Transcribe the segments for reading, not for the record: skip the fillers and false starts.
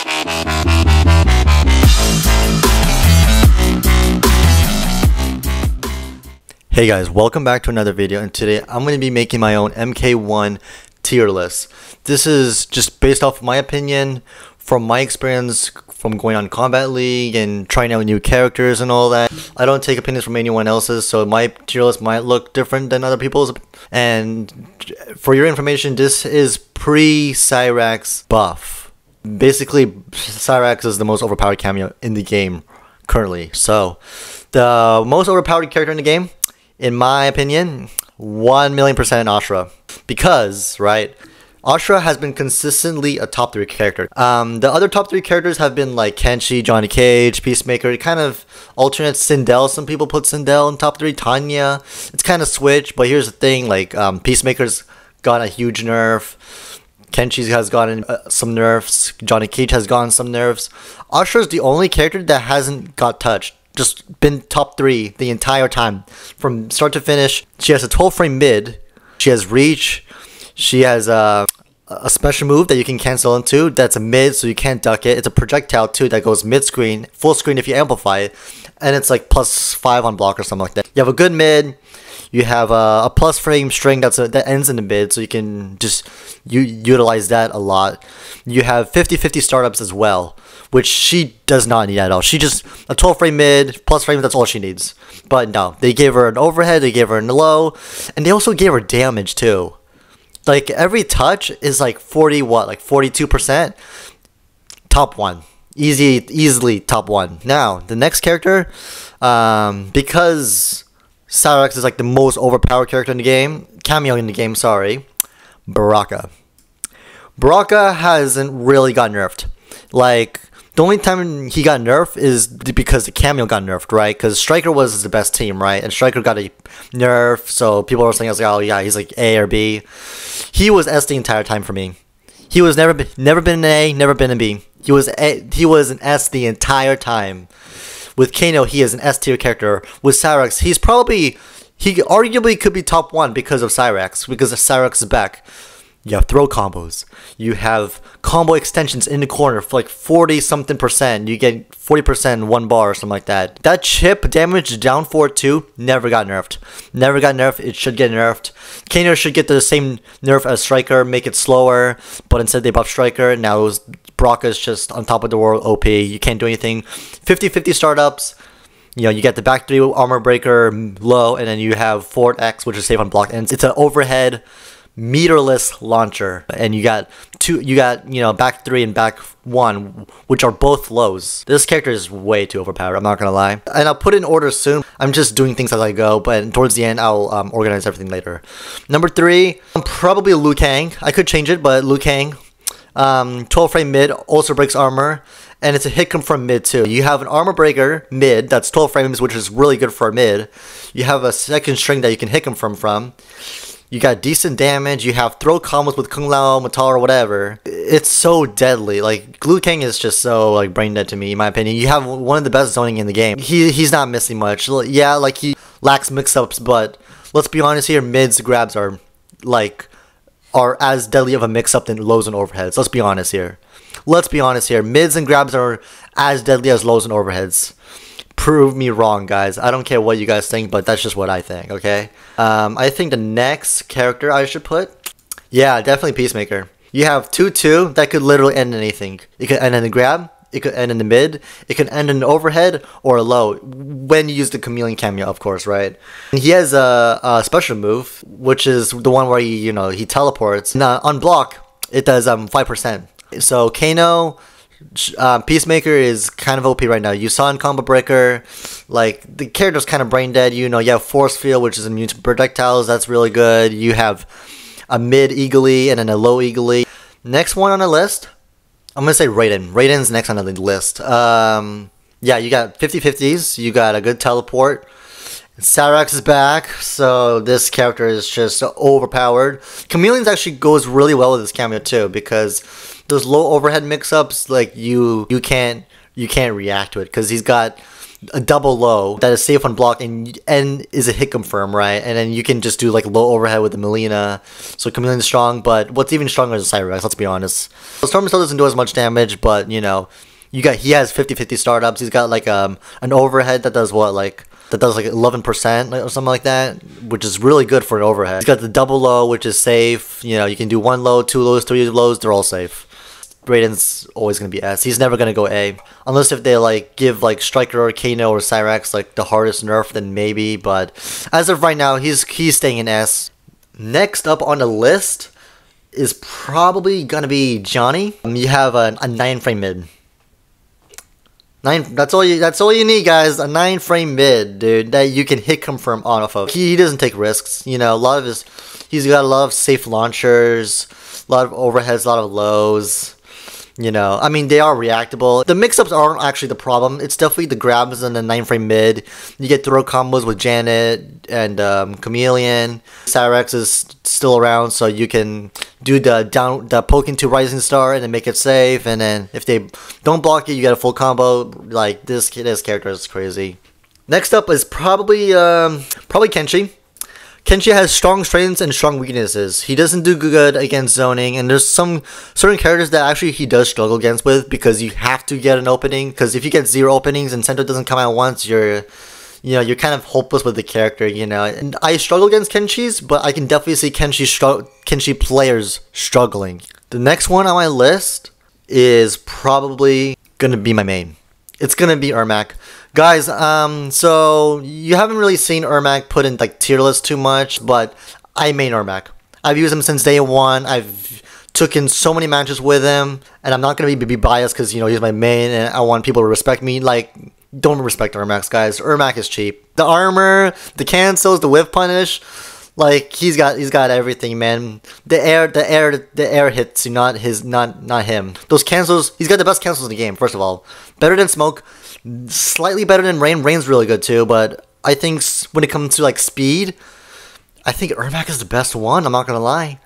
Hey guys, welcome back to another video, and today I'm going to be making my own MK1 tier list. This is just based off of my opinion, from my experience from going on Kombat League and trying out new characters and all that. I don't take opinions from anyone else's, so my tier list might look different than other people's. And for your information, this is pre-Cyrax buff. Basically, Cyrax is the most overpowered cameo in the game currently. So, the most overpowered character in the game, in my opinion, 1,000,000% Ashura. Because, right, Ashura has been consistently a top 3 character. The other top 3 characters have been like Kenshi, Johnny Cage, Peacemaker. It kind of alternates. Sindel, some people put Sindel in top 3. Tanya, it's kind of switched. But here's the thing, like, Peacemaker's got a huge nerf. Kenshi has gotten some nerfs. Johnny Cage has gotten some nerfs. Ashura's the only character that hasn't got touched. Just been top 3 the entire time. From start to finish, she has a 12 frame mid. She has reach. She has a special move that you can cancel into. That's a mid, so you can't duck it. It's a projectile too that goes mid screen, full screen if you amplify it. And it's like +5 on block or something like that. You have a good mid. You have a plus frame string that ends in the mid, so you can just utilize that a lot. You have 50-50 startups as well, which she does not need at all. She just, a 12 frame mid, plus frame, that's all she needs. But no, they gave her an overhead, they gave her a low, and they also gave her damage too. Like, every touch is like 42%? Top 1. Easily top 1. Now, the next character, because Cyrax is like the most overpowered character in the game, cameo in the game, sorry, Baraka. Baraka hasn't really got nerfed. Like, the only time he got nerfed is because the cameo got nerfed, right? Because Striker was the best team, right? And Striker got a nerf, so people were saying, oh yeah, he's like A or B. He was S the entire time for me. He was never been an A, never been a B. He was an S the entire time. With Kano, he is an S tier character. With Cyrax, he arguably could be top 1 because of Cyrax, because Cyrax is back. You have throw combos. You have combo extensions in the corner for like 40-something%. You get 40% in 1 bar or something like that. That chip damage down 4-2 never got nerfed. Never got nerfed. It should get nerfed. Kano should get the same nerf as Striker, make it slower, but instead they buff Striker. Now Baraka is just on top of the world OP. You can't do anything. 50-50 startups. You know, you get the back 3 armor breaker low, and then you have Fort X, which is safe on block ends. It's an overhead meterless launcher, and you got back 3 and back 1, which are both lows. This character is way too overpowered, I'm not gonna lie. And I'll put it in order soon. I'm just doing things as I go, but towards the end I'll organize everything later. Number 3, probably Liu Kang. I could change it, but Liu Kang, 12 frame mid, also breaks armor, and it's a hit confirm mid too. You have an armor breaker mid that's 12 frames, which is really good for a mid. You have a second string that you can hit confirm from. You got decent damage. You have throw combos with Kung Lao, Matal, or whatever. It's so deadly. Like, Liu Kang is just so like brain dead to me, in my opinion. You have one of the best zoning in the game. He's not missing much. Yeah, like, he lacks mix-ups, but let's be honest here. Mids grabs are as deadly of a mix-up than lows and overheads. Let's be honest here. Mids and grabs are as deadly as lows and overheads. Prove me wrong, guys. I don't care what you guys think, but that's just what I think, okay? I think the next character I should put, yeah, definitely Peacemaker. You have 2-2 that could literally end anything. It could end in the grab, it could end in the mid, it could end in an overhead or a low, when you use the Chameleon cameo, of course, right? And he has a special move, which is the one where he teleports. Now, on block, it does 5%. So Kano, Peacemaker is kind of OP right now. You saw in Combo Breaker, like, the character's kind of brain dead. You have Force Field, which is immune to projectiles. That's really good. You have a mid Eagly and then a low Eagly. Next one on the list, I'm gonna say Raiden. Raiden's next on the list. Yeah, you got 50-50s. You got a good teleport. Cyrax is back, so this character is just overpowered. Chameleon's actually goes really well with this cameo too, because those low overhead mix-ups, like, you can't react to it, because he's got a double low that is safe on block and is a hit confirm, right? And then you can just do like low overhead with the Melina. So Chameleon's strong, but what's even stronger is Cyrax, let's be honest. Storm still doesn't do as much damage, but he has 50-50 startups. He's got like an overhead that does what, like 11% or something like that, which is really good for an overhead. He's got the double low, which is safe. You can do 1 low, 2 lows, 3 lows, they're all safe. Raiden's always going to be S. He's never going to go A. Unless if they like give like Striker or Kano or Cyrax like the hardest nerf, then maybe. But as of right now, he's staying in S. Next up on the list is probably going to be Johnny. You have a 9-frame mid. 9. That's all you need, guys. A 9-frame mid, dude, that you can hit confirm on off of. He doesn't take risks. A lot of he's got a lot of safe launchers, a lot of overheads, a lot of lows. I mean, they are reactable. The mix-ups aren't actually the problem. It's definitely the grabs and the 9-frame mid. You get throw combos with Janet and Chameleon. Cyrax is still around, so you can do the poke into Rising Star and then make it safe. And then if they don't block it, you get a full combo. Like, this character is crazy. Next up is probably Kenshi. Kenshi has strong strengths and strong weaknesses. He doesn't do good against zoning, and there's some certain characters that actually he does struggle against with, because you have to get an opening. Because if you get 0 openings and Sento doesn't come out once, you're kind of hopeless with the character, And I struggle against Kenshi's, but I can definitely see Kenshi players struggling. The next one on my list is probably gonna be my main. It's gonna be Ermac. Guys, so you haven't really seen Ermac put in like tier list too much, but I main Ermac. I've used him since day 1. I've took in so many matches with him, and I'm not gonna be biased because he's my main, and I want people to respect me. Like, don't respect Ermac, guys. Ermac is cheap. The armor, the cancels, the whiff punish, like he's got everything, man. The air hits, not him. Those cancels, he's got the best cancels in the game. First of all, better than Smoke. Slightly better than Rain. Rain's really good too, but I think when it comes to like speed, I think Ermac is the best one. I'm not gonna lie.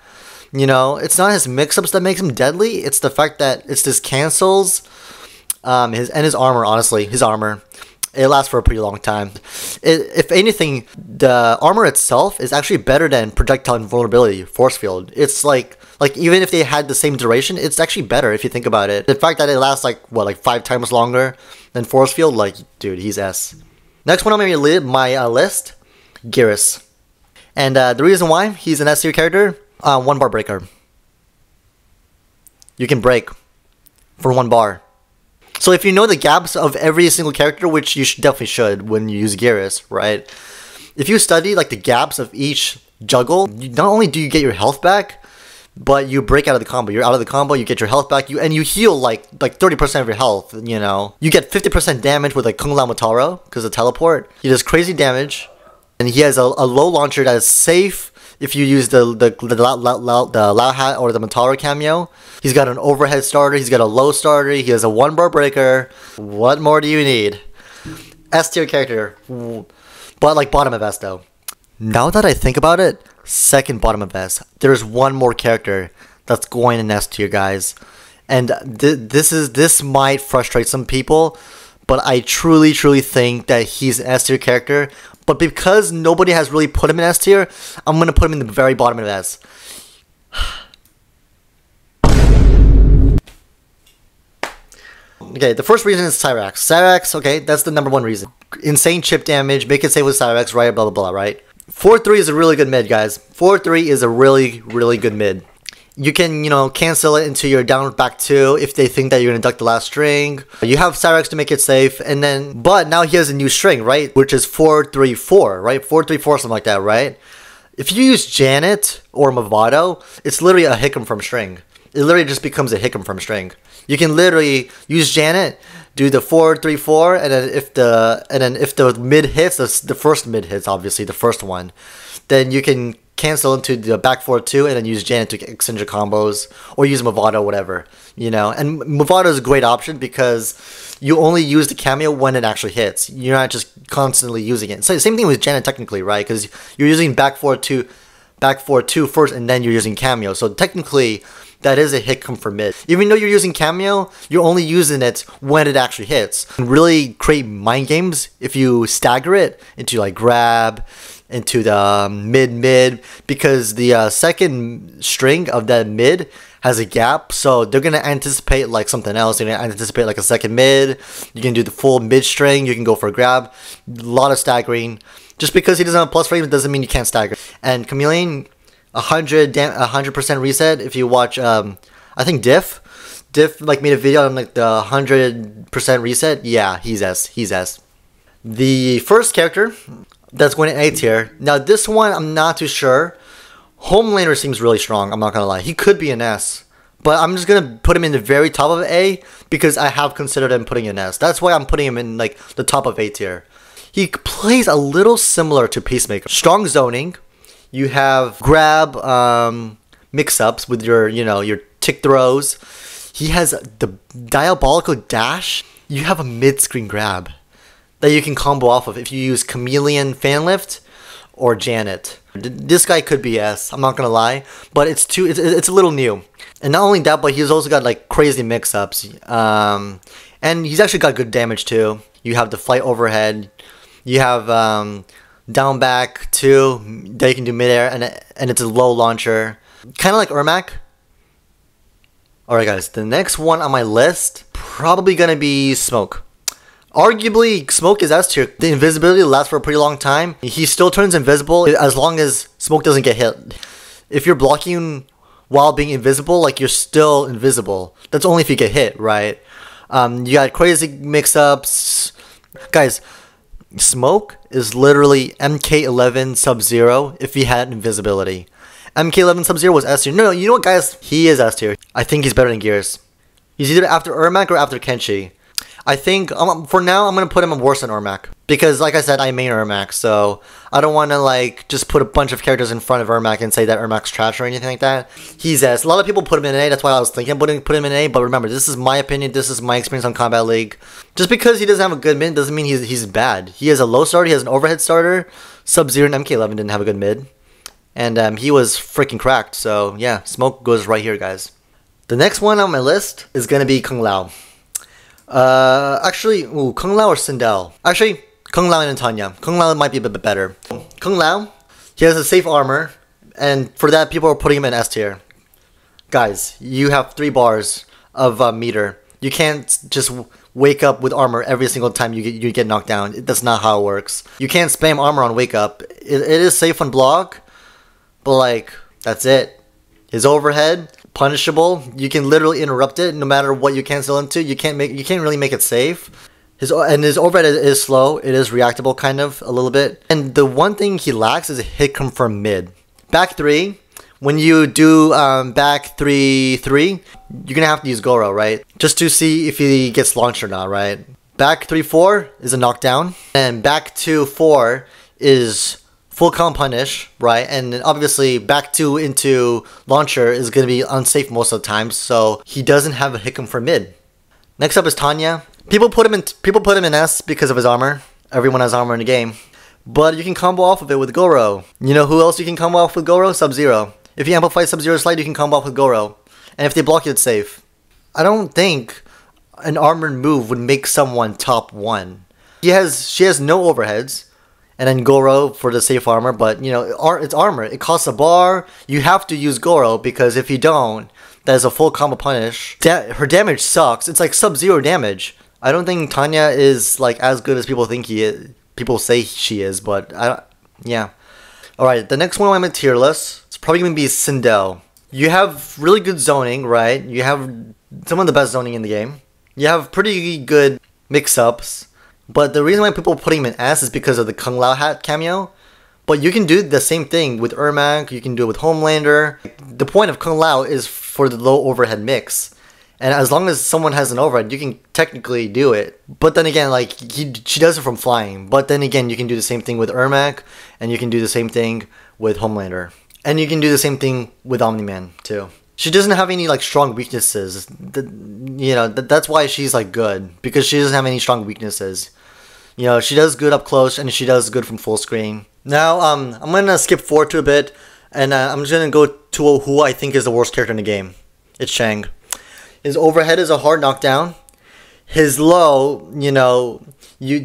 It's not his mix-ups that makes him deadly. It's the fact that it's his cancels, his armor. Honestly, his armor, it lasts for a pretty long time. If anything, the armor itself is actually better than projectile invulnerability, force field. It's like even if they had the same duration, it's actually better if you think about it. The fact that it lasts like 5 times longer than force field, like, dude, he's S. Next one on my list, Geras. And the reason why he's an S tier character, 1 bar breaker. You can break for 1 bar. So if you know the gaps of every single character, which you definitely should when you use Geras, right? If you study like the gaps of each juggle, not only do you get your health back, but you break out of the combo. You're out of the combo, you get your health back, and you heal like 30% of your health, You get 50% damage with like Kung Lao Mataro, because of teleport. He does crazy damage, and he has a low launcher that is safe if you use the Lao Hat or the Mataro cameo. He's got an overhead starter, he's got a low starter, he has a 1 bar breaker. What more do you need? S tier character, but like bottom of S though. Now that I think about it, second bottom of S. There's one more character that's going in S tier, guys, and this might frustrate some people, but I truly think that he's an S tier character. But because nobody has really put him in S tier, I'm gonna put him in the very bottom of S. Okay, the first reason is Cyrax. Cyrax, okay, that's the number 1 reason. Insane chip damage, make it safe with Cyrax, right? Blah blah blah, right? 4-3 is a really good mid, guys. 4-3 is a really good mid. You can, cancel it into your down back 2 if they think that you're gonna duck the last string. You have Cyrax to make it safe, and then, but now he has a new string, right? Which is 4-3-4, right? 4-3-4, something like that, right? If you use Janet or Movado, it's literally a hit confirm string. It literally just becomes a hit confirm string. You can literally use Janet, do the 4-3-4, and then if the mid hits, the first mid hits, obviously the first one, then you can cancel into the back 4-2 and then use Janet to extend your combos, or use Movado, whatever, And Movado is a great option because you only use the cameo when it actually hits. You're not just constantly using it. So same thing with Janet technically, right? Because you're using back 4-2 first, and then you're using cameo. So technically, that is a hit confirm mid. Even though you're using cameo, you're only using it when it actually hits. And really create mind games if you stagger it into like grab, into the mid, because the second string of that mid has a gap, so they're gonna anticipate like something else. They're gonna anticipate like a second mid. You can do the full mid string. You can go for a grab. A lot of staggering. Just because he doesn't have a plus frame doesn't mean you can't stagger. And Chameleon, 100% reset. If you watch, I think Diff like made a video on like the 100% reset. Yeah, he's S. The first character that's going in A tier. Now this one I'm not too sure. Homelander seems really strong, I'm not gonna lie. He could be an S, but I'm just gonna put him in the very top of A because I have considered him putting an S. That's why I'm putting him in like the top of A tier. He plays a little similar to Peacemaker. Strong zoning. You have grab mix-ups with your tick throws. He has the diabolical dash. You have a mid-screen grab that you can combo off of if you use Chameleon fan lift or Janet. This guy could be S, I'm not gonna lie, but it's a little new. And not only that, but he's also got like crazy mix-ups, and he's actually got good damage too. You have the flight overhead, you have down back too that you can do midair, and it's a low launcher, kind of like Ermac. Alright guys, the next one on my list probably gonna be Smoke. Arguably, Smoke is S tier. The invisibility lasts for a pretty long time. He still turns invisible as long as Smoke doesn't get hit. If you're blocking while being invisible, like you're still invisible. That's only if you get hit, right? You got crazy mix-ups. Guys, Smoke is literally MK11 Sub-Zero if he had invisibility. MK11 Sub-Zero was S tier. No, you know what guys? He is S tier. I think he's better than Gears. He's either after Ermac or after Kenshi. I think, for now, I'm going to put him worse than Ermac. Because, like I said, I main Ermac, so I don't want to, like, just put a bunch of characters in front of Ermac and say that Ermac's trash or anything like that. He's S. A lot of people put him in A, that's why I was thinking put him in A, but remember, this is my opinion, this is my experience on Kombat League. Just because he doesn't have a good mid doesn't mean he's bad. He has a low starter, he has an overhead starter. Sub-Zero and MK11 didn't have a good mid. And he was freaking cracked, so yeah, Smoke goes right here, guys. The next one on my list is going to be Kung Lao. Actually, Kung Lao or Sindel? Actually, Kung Lao and Tanya. Kung Lao might be a bit better. Kung Lao, he has a safe armor, and for that, people are putting him in S tier. Guys, you have 3 bars of meter. You can't just wake up with armor every single time you get knocked down. That's not how it works. You can't spam armor on wake up. It is safe on block, but like, that's it. His overhead, punishable. You can literally interrupt it no matter what you cancel into. You can't really make it safe. His overhead is slow. It is reactable kind of a little bit. And the one thing he lacks is a hit confirm mid. Back 3, when you do back 3-3, you're gonna have to use Goro, right? Just to see if he gets launched or not, right? Back 3-4 is a knockdown, and back 2-4 is full comp punish, right? And obviously back 2 into launcher is going to be unsafe most of the time, so he doesn't have a hit confirm mid. Next up is Tanya. People put him in S because of his armor. Everyone has armor in the game. But you can combo off of it with Goro. You know who else you can combo off with Goro? Sub-Zero. If you amplify Sub-Zero's slide, you can combo off with Goro. And if they block you, it's safe. I don't think an armored move would make someone top 1. She has no overheads. And then Goro for the safe armor, but you know, it's armor. It costs a bar. You have to use Goro because if you don't, that is a full combo punish. Her damage sucks. It's like Sub-Zero damage. I don't think Tanya is like as good as people think he is. People say she is, but yeah. All right, the next one I'm at tier list. It's probably gonna be Sindel. You have really good zoning, right? You have some of the best zoning in the game. You have pretty good mix-ups. But the reason why people are putting him in S is because of the Kung Lao hat cameo. But you can do the same thing with Ermac, you can do it with Homelander. The point of Kung Lao is for the low overhead mix. And as long as someone has an overhead, you can technically do it. But then again, like, she does it from flying. But then again, you can do the same thing with Ermac, and you can do the same thing with Homelander. And you can do the same thing with Omni-Man, too. She doesn't have any like strong weaknesses. That's why she's like good, because she doesn't have any strong weaknesses. You know, she does good up close and she does good from full screen. Now, I'm gonna skip forward to a bit, and I'm just gonna go to who I think is the worst character in the game. it's Shang. His overhead is a hard knockdown. His low, you know, he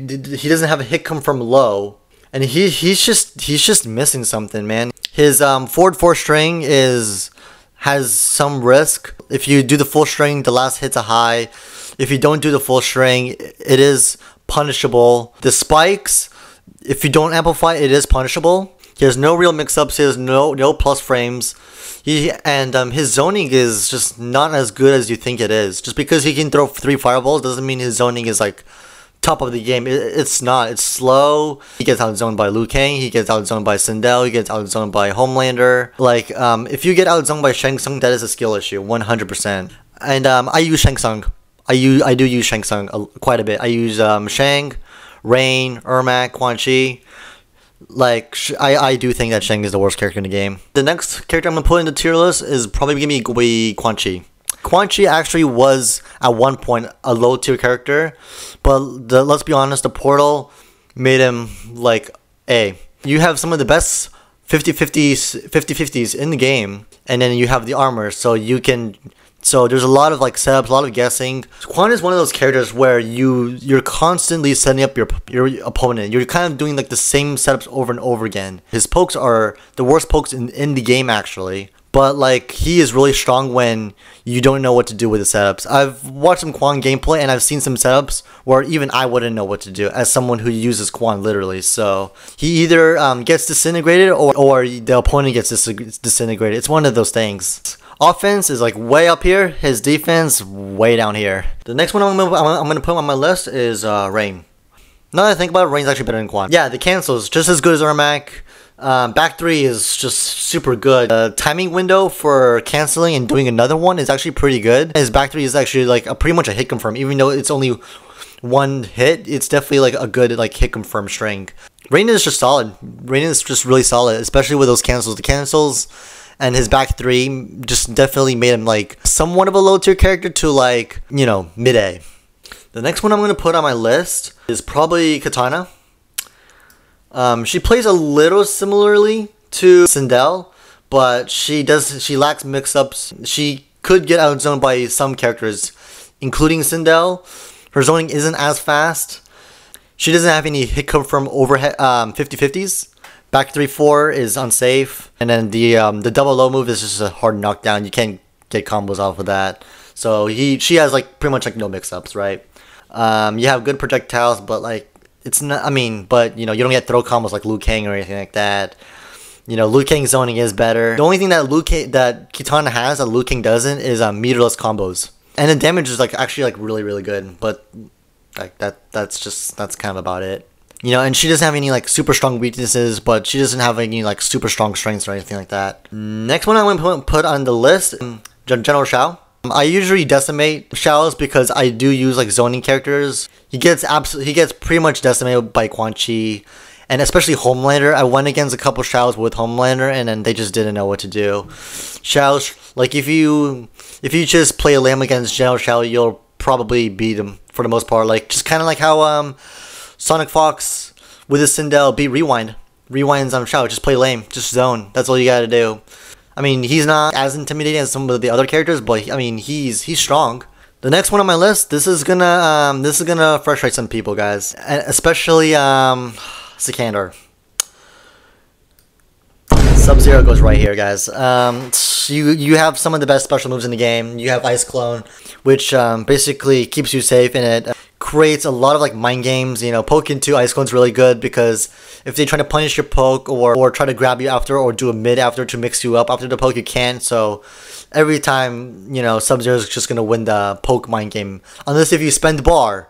doesn't have a hit come from low, and he's just missing something, man. His forward 4 string has some risk. If you do the full string, the last hit's a high. If you don't do the full string, it is punishable. The spikes, if you don't amplify, it is punishable. He has no real mix-ups. He has no plus frames. His zoning is just not as good as you think it is. Just because he can throw 3 fireballs doesn't mean his zoning is like top of the game. It's not. It's slow. He gets outzoned by Liu Kang. He gets outzoned by Sindel. He gets outzoned by Homelander. Like, if you get outzoned by Shang Tsung, that is a skill issue, 100%. And I use Shang Tsung. I do use Shang Tsung quite a bit. I use Shang, Rain, Ermac, Quan Chi. Like, I do think that Shang is the worst character in the game. The next character I'm going to put in the tier list is probably going to be Quan Chi. Quan Chi actually was, at one point, a low tier character. But let's be honest, the portal made him, like, A. You have some of the best 50-50s in the game. And then you have the armor, so you can... So there's a lot of like setups, a lot of guessing. Quan is one of those characters where you're constantly setting up your opponent. You're kind of doing like the same setups over and over again. His pokes are the worst pokes in the game actually. But like he is really strong when you don't know what to do with the setups. I've watched some Quan gameplay and I've seen some setups where even I wouldn't know what to do as someone who uses Quan literally. So he either gets disintegrated or the opponent gets disintegrated. It's one of those things. Offense is like way up here. His defense way down here. The next one I'm gonna put on my list is Rain. Now that I think about it, Rain's actually better than Quan. Yeah, the cancels just as good as Ermac. Back 3 is just super good. The timing window for canceling and doing another one is actually pretty good. His back 3 is actually like pretty much a hit confirm. Even though it's only one hit, it's definitely like a good like hit confirm string. Rain is just solid. Rain is just really solid, especially with those cancels. The cancels and his back 3 just definitely made him like somewhat of a low tier character to like, you know, mid A. The next one I'm going to put on my list is probably Katana. She plays a little similarly to Sindel, but she lacks mix-ups. She could get outzoned by some characters, including Sindel. Her zoning isn't as fast. She doesn't have any hit come from overhead 50-50s. Back 3-4 is unsafe, and then the double low move is just a hard knockdown. You can't get combos off of that. So she has like pretty much like no mix-ups, right? You have good projectiles, but like it's not. I mean, but you know you don't get throw combos like Liu Kang or anything like that. You know, Liu Kang's zoning is better. The only thing that Katana has that Liu Kang doesn't is meterless combos, and the damage is like actually like really good. But like that's kind of about it. You know, and she doesn't have any like super strong weaknesses, but she doesn't have any like super strong strengths or anything like that. Next one I'm going to put on the list, General Shao. I usually decimate Shao's because I do use like zoning characters. He gets pretty much decimated by Quan Chi, and especially Homelander. I went against a couple Shao's with Homelander, and then they just didn't know what to do. Shao's like if you just play a lame against General Shao, you'll probably beat him for the most part. Like just kind of like how Sonic Fox with his Sindel beat Rewind. Rewind's on Shao. Just play lame. Just zone. That's all you gotta do. I mean, he's not as intimidating as some of the other characters, but I mean, he's strong. The next one on my list, this is gonna frustrate some people, guys, and especially Sikander. Sub-Zero goes right here, guys. You have some of the best special moves in the game. You have Ice Clone, which basically keeps you safe, and it creates a lot of like mind games. You know, poke into Ice Clone's really good because if they try to punish your poke or try to grab you after or do a mid after to mix you up after the poke, you can't. So every time, you know, Sub-Zero is just gonna win the poke mind game unless if you spend bar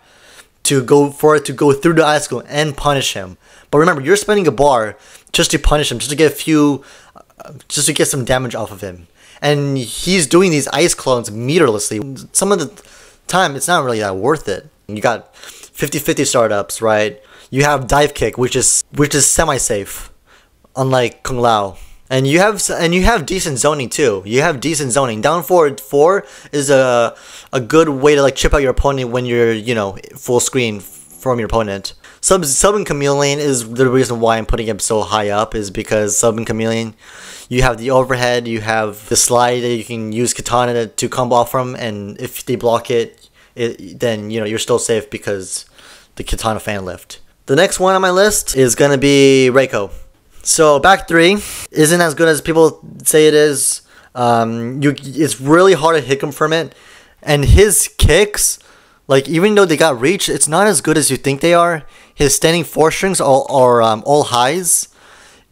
to go through the Ice Clone and punish him. But remember, you're spending a bar just to punish him, just to get some damage off of him. And he's doing these Ice Clones meterlessly. Some of the time, it's not really that worth it. You got 50-50 startups, right? You have Dive Kick, which is semi-safe, unlike Kung Lao. And you have decent zoning too. You have decent zoning. Down forward 4 is a good way to like chip out your opponent when you're, you know, full screen from your opponent. Sub and Chameleon is the reason why I'm putting him so high up, is because Sub and Chameleon, You have the overhead, you have the slide that you can use katana to combo off from, and if they block it, then you know you're still safe because the katana fan lift. The next one on my list is gonna be Reiko. So back 3 isn't as good as people say it is. It's really hard to hit him from it, and his kicks, like even though they got reach, it's not as good as you think they are. His standing 4 strings are all highs.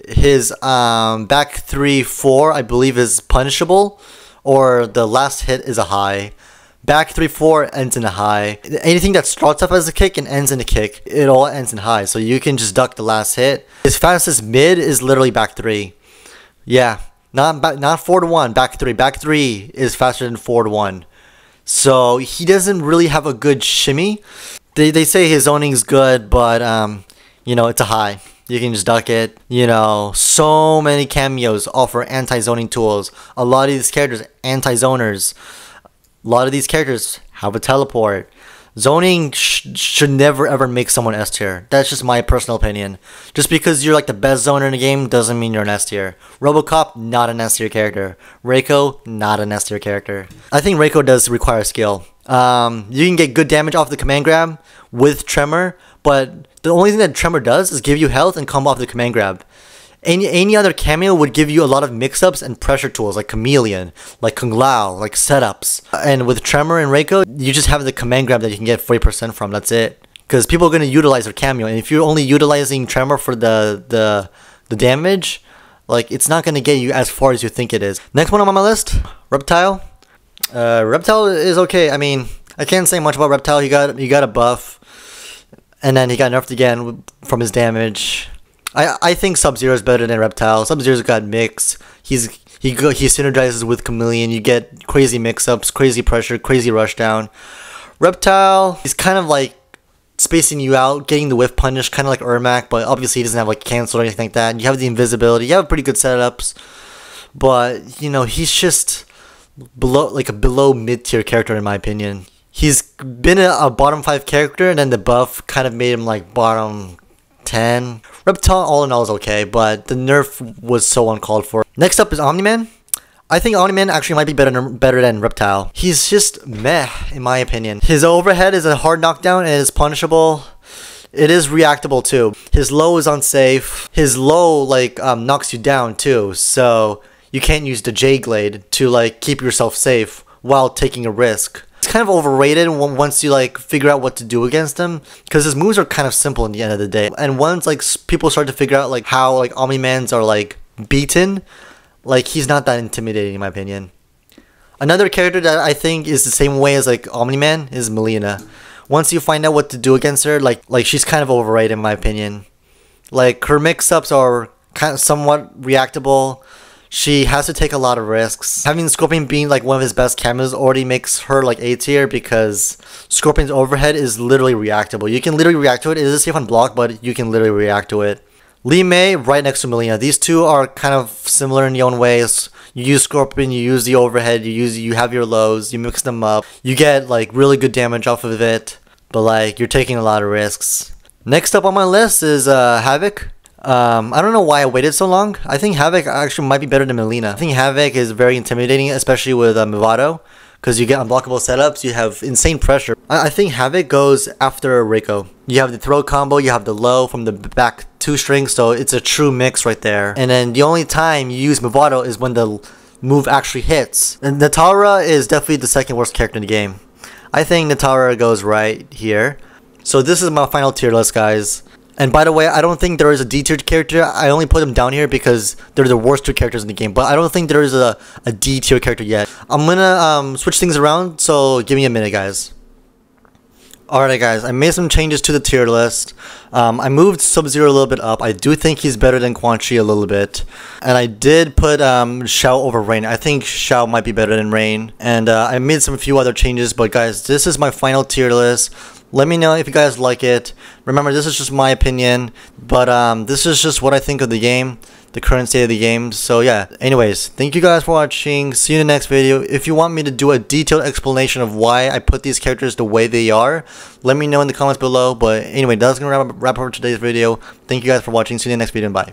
His back 3, 4 I believe is punishable, or the last hit is a high. Back 3, 4 ends in a high. Anything that starts off as a kick and ends in a kick, it all ends in high. So you can just duck the last hit. His fastest mid is literally back 3. Yeah, not 4 to 1. Back 3. Back 3 is faster than 4 to 1. So he doesn't really have a good shimmy. They say his zoning's good, but you know, it's a high. You can just duck it. You know, so many cameos offer anti-zoning tools. A lot of these characters anti-zoners. A lot of these characters have a teleport. Zoning should never ever make someone S tier. That's just my personal opinion. Just because you're like the best zoner in the game doesn't mean you're an S tier. Robocop, not an S tier character. Reiko, not an S tier character. I think Reiko does require skill. You can get good damage off the command grab with Tremor, but the only thing that Tremor does is give you health and combo off the command grab. Any other cameo would give you a lot of mix-ups and pressure tools like Chameleon, like Kung Lao, like setups. And with Tremor and Reiko, you just have the command grab that you can get 40% from. That's it. Because people are going to utilize their cameo, and if you're only utilizing Tremor for the damage, like it's not going to get you as far as you think it is. Next one on my list, Reptile. Reptile is okay. I mean, I can't say much about Reptile. He got a buff, and then he got nerfed again from his damage. I think Sub-Zero is better than Reptile. Sub-Zero's got mix. He synergizes with Chameleon. You get crazy mix-ups, crazy pressure, crazy rushdown. Reptile, he's kind of like spacing you out, getting the whiff punish, kind of like Ermac, but obviously he doesn't have like cancel or anything like that. You have the invisibility. You have pretty good setups, but you know he's just below mid-tier character in my opinion. He's been a bottom 5 character, and then the buff kind of made him like bottom 10. Reptile all in all is okay, but the nerf was so uncalled for. Next up is Omni-Man. I think Omni-Man actually might be better than Reptile. He's just meh in my opinion. His overhead is a hard knockdown and it is punishable. It is reactable too. His low is unsafe. His low like knocks you down too, so you can't use the J-Glade to like keep yourself safe while taking a risk. It's kind of overrated once you like figure out what to do against him, because his moves are kind of simple in the end of the day. And once like people start to figure out like how like Omni-Mans are like beaten, like he's not that intimidating in my opinion. Another character that I think is the same way as like Omni-Man is Melina. Once you find out what to do against her, like she's kind of overrated in my opinion. Like her mix-ups are kind of somewhat reactable. She has to take a lot of risks. Having Scorpion being like one of his best cameos already makes her like A tier, because Scorpion's overhead is literally reactable. You can literally react to it. It is safe on block, but you can literally react to it. Li Mei right next to Melina. These two are kind of similar in their own ways. You use Scorpion, you use the overhead, you have your lows, you mix them up. You get like really good damage off of it, but like you're taking a lot of risks. Next up on my list is Havoc. I don't know why I waited so long. I think Havoc actually might be better than Melina. I think Havoc is very intimidating, especially with Mivado, because you get unblockable setups, you have insane pressure. I think Havoc goes after Reiko. You have the throw combo, you have the low from the back 2 strings, so it's a true mix right there. And then the only time you use Mivado is when the move actually hits. And Natara is definitely the second worst character in the game. I think Natara goes right here. So this is my final tier list, guys. And by the way, I don't think there is a D-tier character. I only put them down here because they're the worst 2 characters in the game. But I don't think there is a D-tier character yet. I'm gonna switch things around, so give me a minute, guys. Alright guys, I made some changes to the tier list. I moved Sub-Zero a little bit up. I do think he's better than Quan Chi a little bit. And I did put Xiao over Rain. I think Xiao might be better than Rain. And I made some few other changes, but guys, this is my final tier list. Let me know if you guys like it. Remember, this is just my opinion, but this is just what I think of the game, the current state of the game. So yeah, anyways, thank you guys for watching. See you in the next video. If you want me to do a detailed explanation of why I put these characters the way they are, let me know in the comments below. But anyway, that's gonna wrap up today's video. Thank you guys for watching. See you in the next video, and bye.